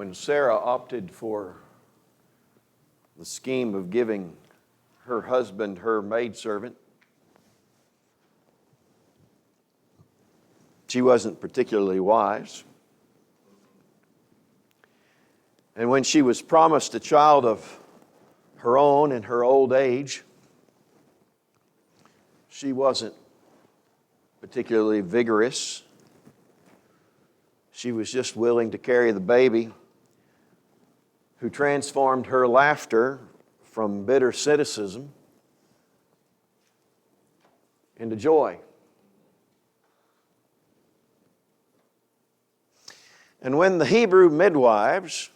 when Sarah opted for the scheme of giving her husband her maidservant, she wasn't particularly wise. And when she was promised a child of her own in her old age, she wasn't particularly vigorous. She was just willing to carry the baby, who transformed her laughter from bitter cynicism into joy. And when the Hebrew midwives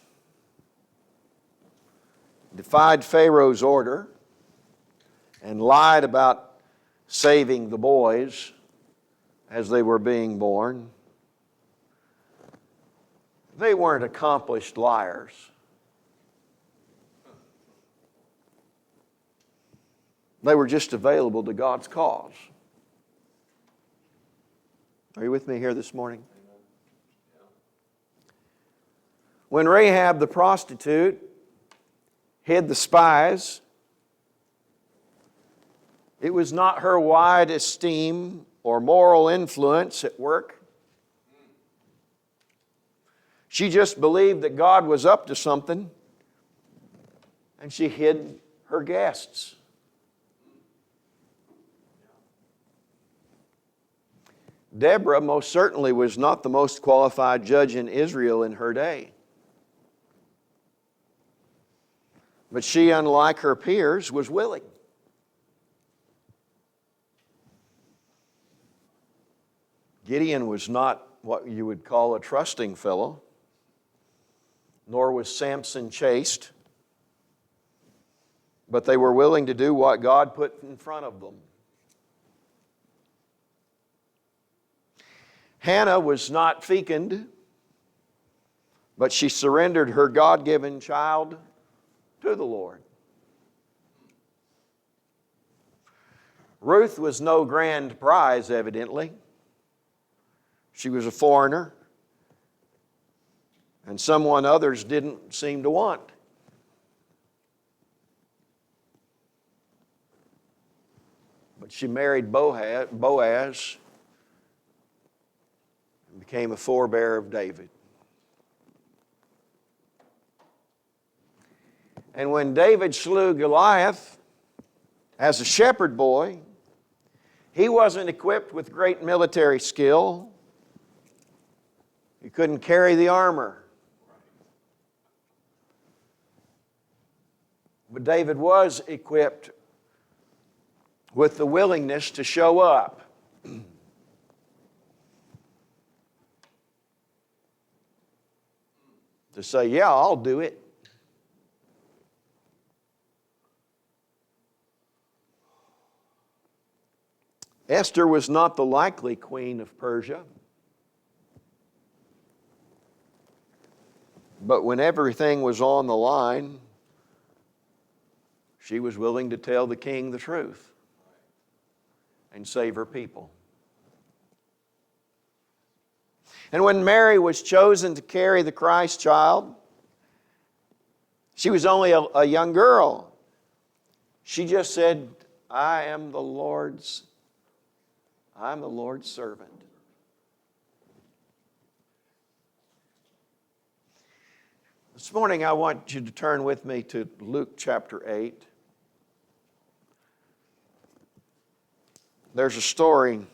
defied Pharaoh's order and lied about saving the boys as they were being born, they weren't accomplished liars. They were just available to God's cause. Are you with me here this morning? When Rahab the prostitute hid the spies, it was not her wide esteem or moral influence at work. She just believed that God was up to something, and she hid her guests. Deborah most certainly was not the most qualified judge in Israel in her day. But she, unlike her peers, was willing. Gideon was not what you would call a trusting fellow, nor was Samson chaste, but they were willing to do what God put in front of them. Hannah was not fecund, but she surrendered her God-given child to the Lord. Ruth was no grand prize, evidently. She was a foreigner, and someone others didn't seem to want. But she married Boaz and became a forebear of David. And when David slew Goliath as a shepherd boy, he wasn't equipped with great military skill. He couldn't carry the armor. But David was equipped with the willingness to show up. To say, yeah, I'll do it. Esther was not the likely queen of Persia. But when everything was on the line, she was willing to tell the king the truth and save her people. And when Mary was chosen to carry the Christ child, she was only a young girl. She just said, I'm the Lord's servant. This morning I want you to turn with me to Luke chapter 8. There's a story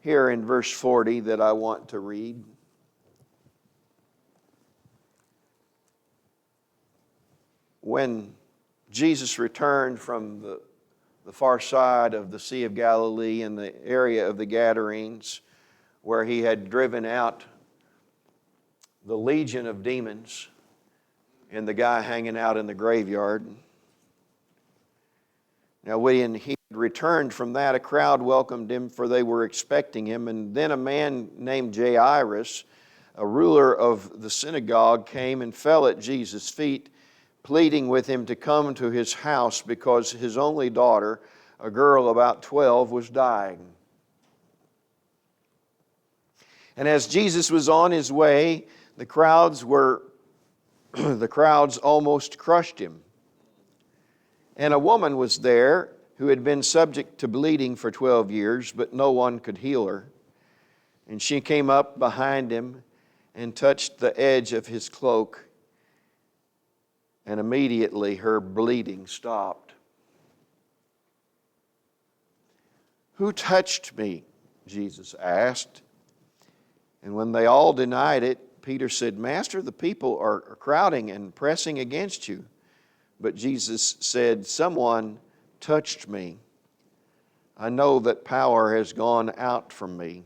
here in verse 40 that I want to read. When Jesus returned from the far side of the Sea of Galilee in the area of the Gadarenes, where he had driven out the legion of demons and the guy hanging out in the graveyard. Now when he returned from that, a crowd welcomed him, for they were expecting him. And then a man named Jairus, a ruler of the synagogue, came and fell at Jesus' feet, pleading with him to come to his house because his only daughter, a girl about 12, was dying. And as Jesus was on his way, The crowds almost crushed him. And a woman was there who had been subject to bleeding for 12 years, but no one could heal her. And she came up behind him and touched the edge of his cloak, and immediately her bleeding stopped. "Who touched me?" Jesus asked. And when they all denied it, Peter said, "Master, the people are crowding and pressing against you." But Jesus said, "Someone touched me. I know that power has gone out from me."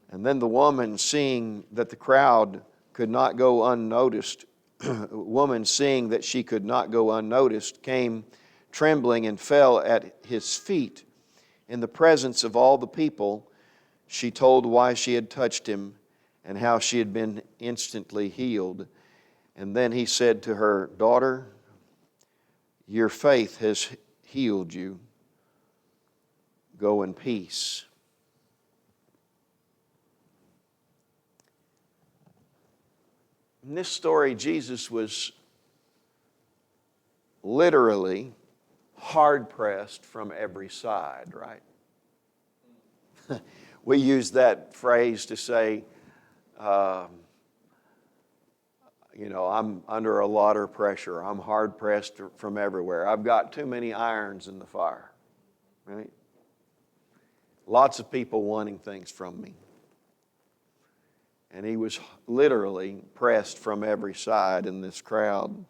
And then the woman, seeing that the crowd could not go unnoticed, seeing that she could not go unnoticed, came trembling and fell at his feet. In the presence of all the people, she told why she had touched him and how she had been instantly healed. And then he said to her, "Daughter, your faith has healed you. Go in peace." In this story, Jesus was literally hard-pressed from every side, right? We use that phrase to say, I'm under a lot of pressure. I'm hard-pressed from everywhere. I've got too many irons in the fire, right? Lots of people wanting things from me. And he was literally pressed from every side in this crowd.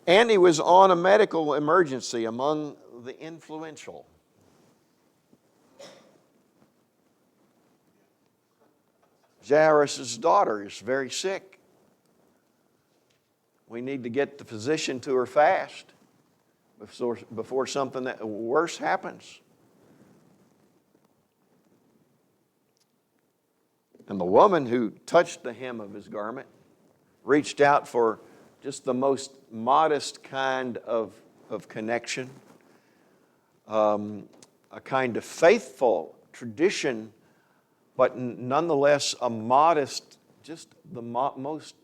And he was on a medical emergency among the influential. Jairus' daughter is very sick. We need to get the physician to her fast before something worse happens. And the woman who touched the hem of his garment reached out for just the most modest kind of connection, a kind of faithful tradition, but nonetheless a modest, just the most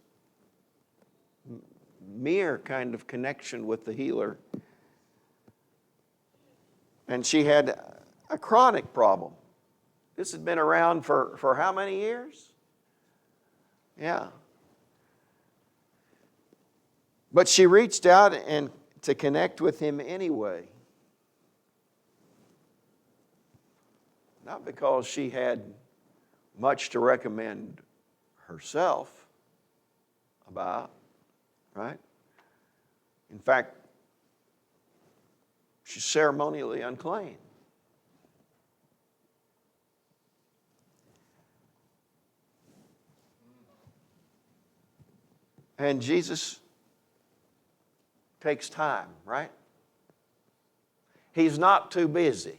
mere kind of connection with the healer. And she had a chronic problem. This had been around for how many years? Yeah. But she reached out and to connect with him anyway. Not because she had much to recommend herself about, right? In fact, she's ceremonially unclean. And Jesus takes time, right? He's not too busy.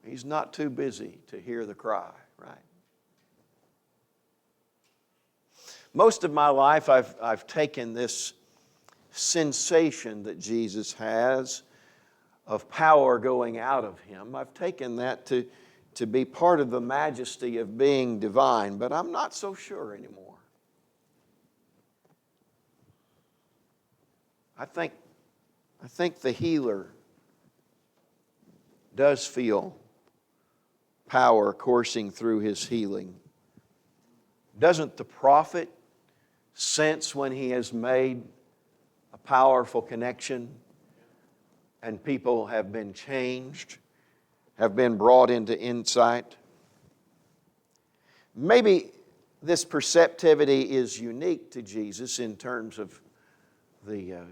He's not too busy to hear the cry, right? Most of my life, I've taken this sensation that Jesus has of power going out of him. I've taken that to be part of the majesty of being divine, but I'm not so sure anymore. I think the healer does feel power coursing through his healing. Doesn't the prophet sense when he has made a powerful connection and people have been changed, have been brought into insight? Maybe this perceptivity is unique to Jesus in terms of the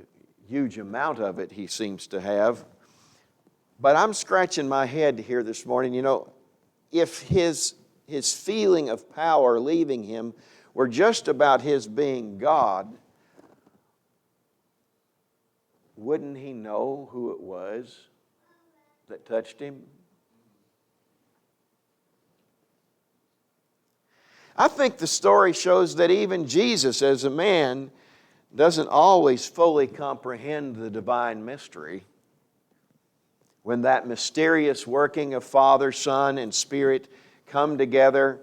huge amount of it he seems to have. But I'm scratching my head here this morning, if his feeling of power leaving him were just about his being God, wouldn't he know who it was that touched him? I think the story shows that even Jesus, as a man, doesn't always fully comprehend the divine mystery. when that mysterious working of Father, Son, and Spirit come together,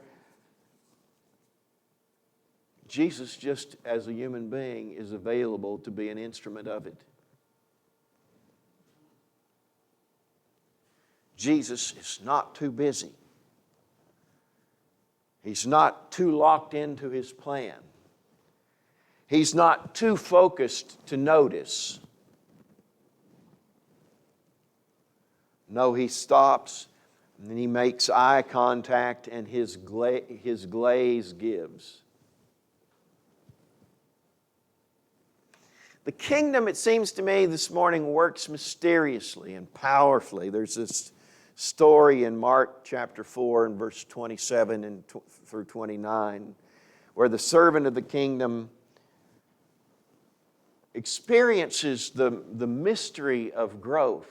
Jesus, just as a human being, is available to be an instrument of it. Jesus is not too busy. He's not too locked into His plan. He's not too focused to notice. No, He stops and then He makes eye contact and His glaze gives. The kingdom, it seems to me this morning, works mysteriously and powerfully. There's this story in Mark chapter 4 and verse 27 and through 29 where the servant of the kingdom experiences the mystery of growth.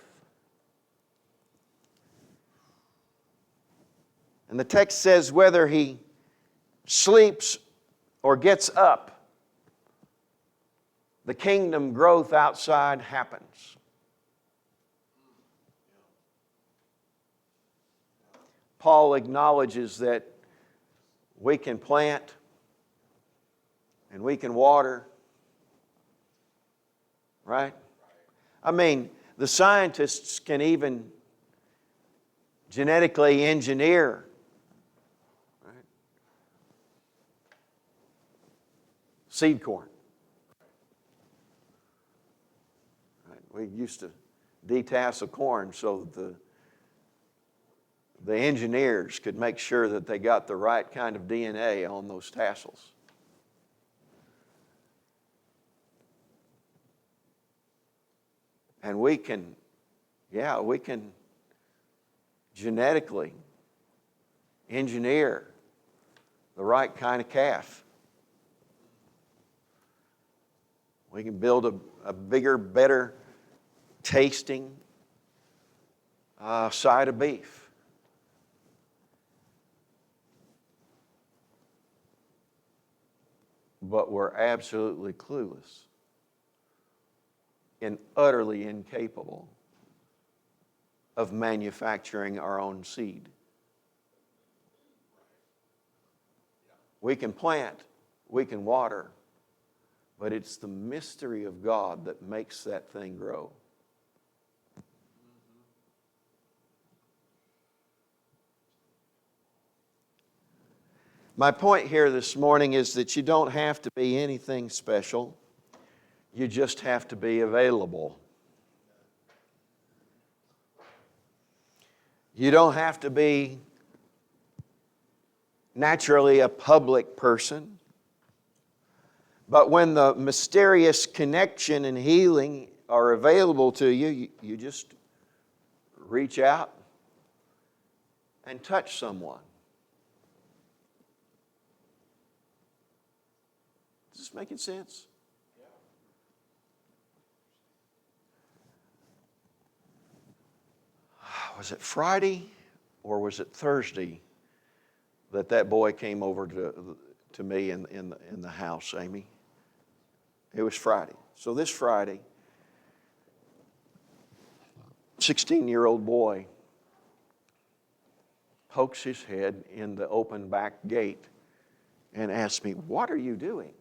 And the text says whether he sleeps or gets up, the kingdom growth outside happens. Paul acknowledges that we can plant and we can water, right? I mean, the scientists can even genetically engineer, right, seed corn. Right? We used to detass a corn so that the engineers could make sure that they got the right kind of DNA on those tassels. And we can genetically engineer the right kind of calf. We can build a bigger, better tasting side of beef. But we're absolutely clueless and utterly incapable of manufacturing our own seed. We can plant, we can water, but it's the mystery of God that makes that thing grow. My point here this morning is that you don't have to be anything special. You just have to be available. You don't have to be naturally a public person. But when the mysterious connection and healing are available to you, you just reach out and touch someone. Is this making sense? Was it Friday or was it Thursday that boy came over to me in the house, Amy? It was Friday. So this Friday, 16-year-old boy pokes his head in the open back gate and asks me, "What are you doing?"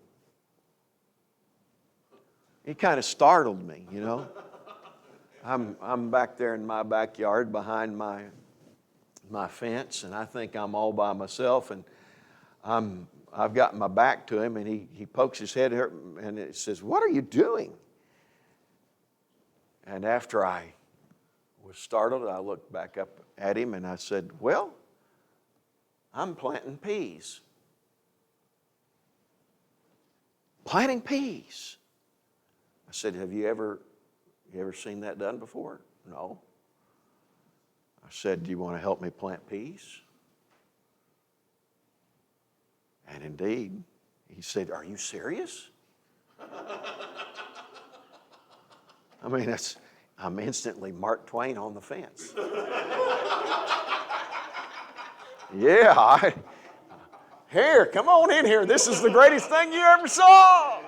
It kind of startled me, you know. I'm back there in my backyard behind my fence, and I think I'm all by myself, and I've got my back to him, and he pokes his head and it says, "What are you doing?" And after I was startled, I looked back up at him and I said, "Well, I'm planting peas." Planting peas. I said, "Have you ever seen that done before?" "No." I said, "Do you want to help me plant peas?" And indeed, he said, "Are you serious?" I mean, I'm instantly Mark Twain on the fence. Yeah, here, come on in here. This is the greatest thing you ever saw.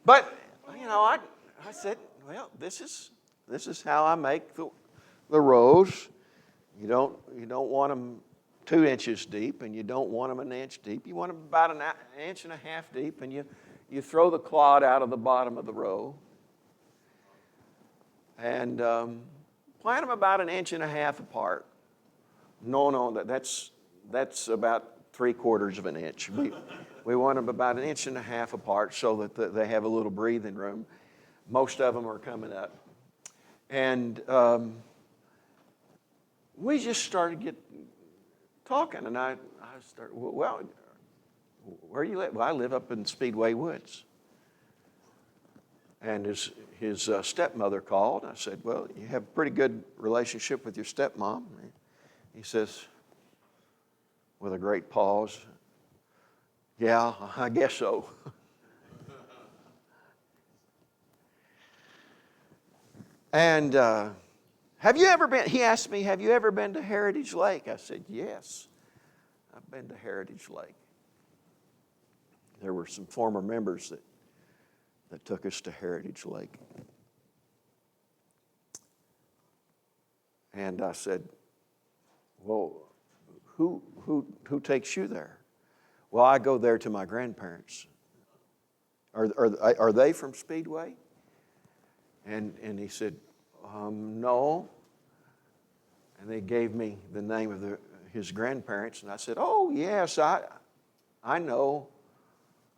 But, you know, I said, well, this is This is how I make the rows. You don't want them 2 inches deep, and you don't want them an inch deep. You want them about an inch and a half deep, and you throw the clod out of the bottom of the row. And plant them about an inch and a half apart. No, that's about 3/4 of an inch. We want them about an inch and a half apart so that they have a little breathing room. Most of them are coming up. And we just started talking, and I started, well, where do you live? Well, I live up in Speedway Woods. And his stepmother called. I said, well, you have a pretty good relationship with your stepmom. He says, with a great pause, yeah, I guess so. And have you ever been, he asked me, have you ever been to Heritage Lake? I said, yes, I've been to Heritage Lake. There were some former members that took us to Heritage Lake. And I said, well, who takes you there? Well, I go there to my grandparents. Are they from Speedway? And he said, no. And they gave me the name of his grandparents, and I said, oh, yes, I know.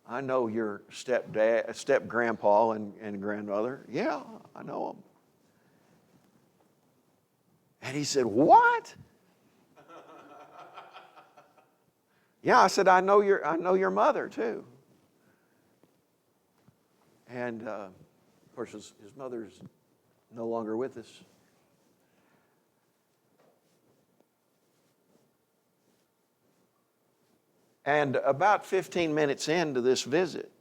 I know your step-grandpa and grandmother. Yeah, I know them. And he said, what? Yeah, I said, I know your mother too. And of course, his mother's no longer with us. And about 15 minutes into this visit,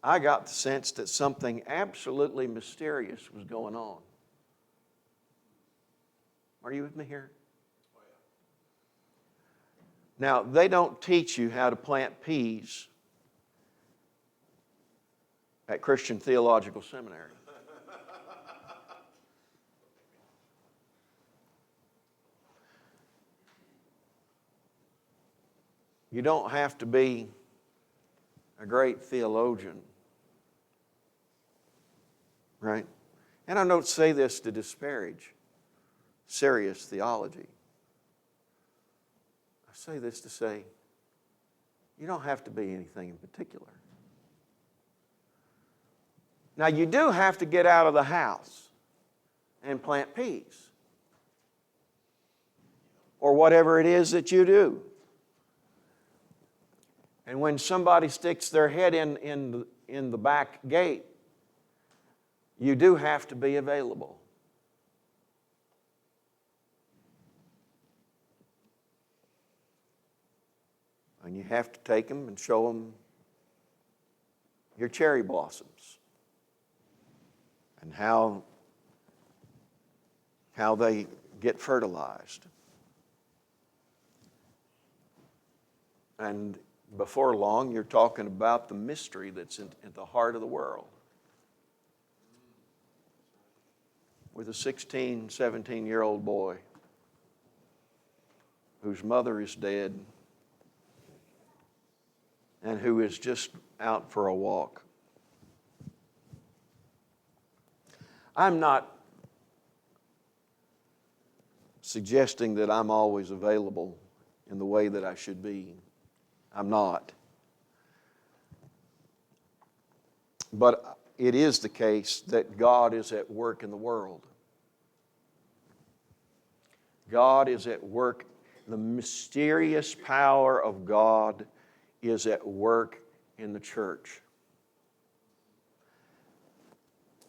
I got the sense that something absolutely mysterious was going on. Are you with me here? Now, they don't teach you how to plant peas at Christian Theological Seminary. You don't have to be a great theologian, right? And I don't say this to disparage serious theology. I say this to say, you don't have to be anything in particular. Now, you do have to get out of the house and plant peas, or whatever it is that you do. And when somebody sticks their head in the back gate, you do have to be available. And you have to take them and show them your cherry blossoms and how they get fertilized. And before long, you're talking about the mystery that's at the heart of the world. With a 16, 17-year-old boy whose mother is dead and who is just out for a walk. I'm not suggesting that I'm always available in the way that I should be. I'm not. But it is the case that God is at work in the world. God is at work. The mysterious power of God is at work in the church.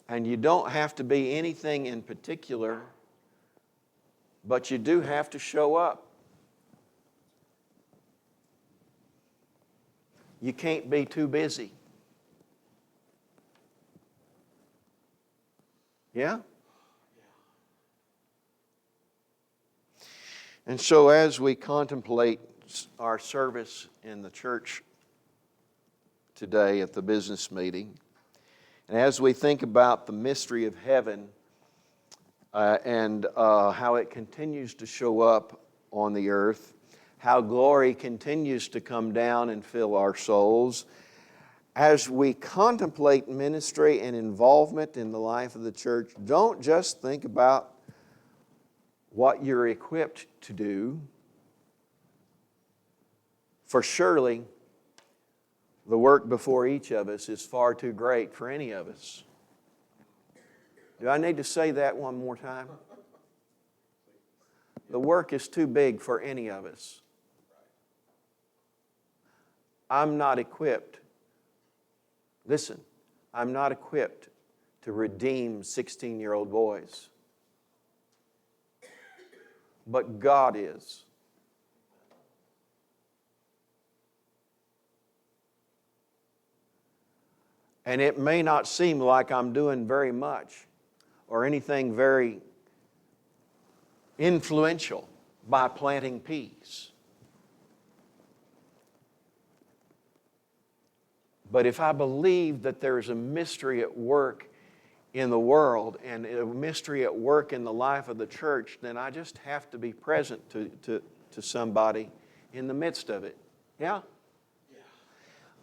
And you don't have to be anything in particular, but you do have to show up. You can't be too busy. Yeah? And so as we contemplate our service in the church today at the business meeting, And as we think about the mystery of heaven and how it continues to show up on the earth, how glory continues to come down and fill our souls, as we contemplate ministry and involvement in the life of the church, don't just think about what you're equipped to do, for surely the work before each of us is far too great for any of us. Do I need to say that one more time? The work is too big for any of us. I'm not equipped. Listen, I'm not equipped to redeem 16-year-old boys. But God is. And it may not seem like I'm doing very much or anything very influential by planting peas. But if I believe that there's a mystery at work in the world and a mystery at work in the life of the church, then I just have to be present to somebody in the midst of it. Yeah?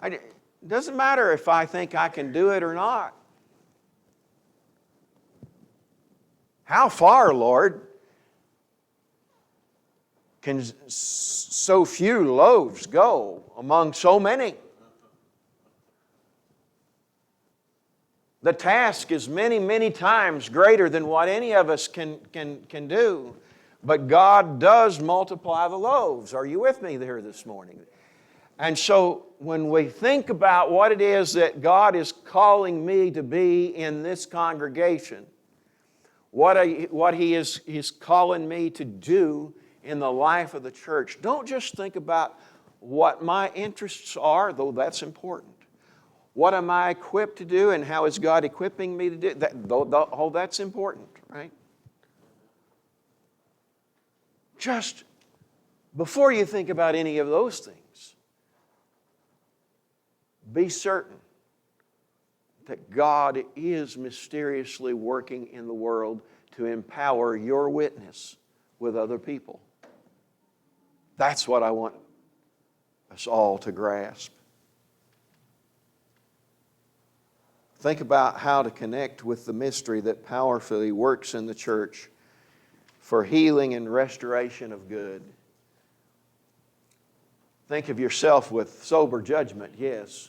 It doesn't matter if I think I can do it or not. How far, Lord, can so few loaves go among so many? The task is many, many times greater than what any of us can do. But God does multiply the loaves. Are you with me there this morning? And so when we think about what it is that God is calling me to be in this congregation, what He is calling me to do in the life of the church, don't just think about what my interests are, though that's important. What am I equipped to do and how is God equipping me to do? That's important, right? Just before you think about any of those things, be certain that God is mysteriously working in the world to empower your witness with other people. That's what I want us all to grasp. Think about how to connect with the mystery that powerfully works in the church for healing and restoration of good. Think of yourself with sober judgment, yes.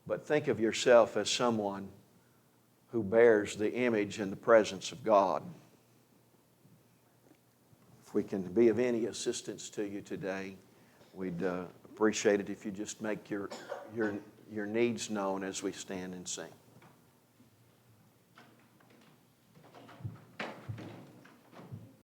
But think of yourself as someone who bears the image and the presence of God. If we can be of any assistance to you today, we'd appreciate it if you just make your needs known as we stand and sing.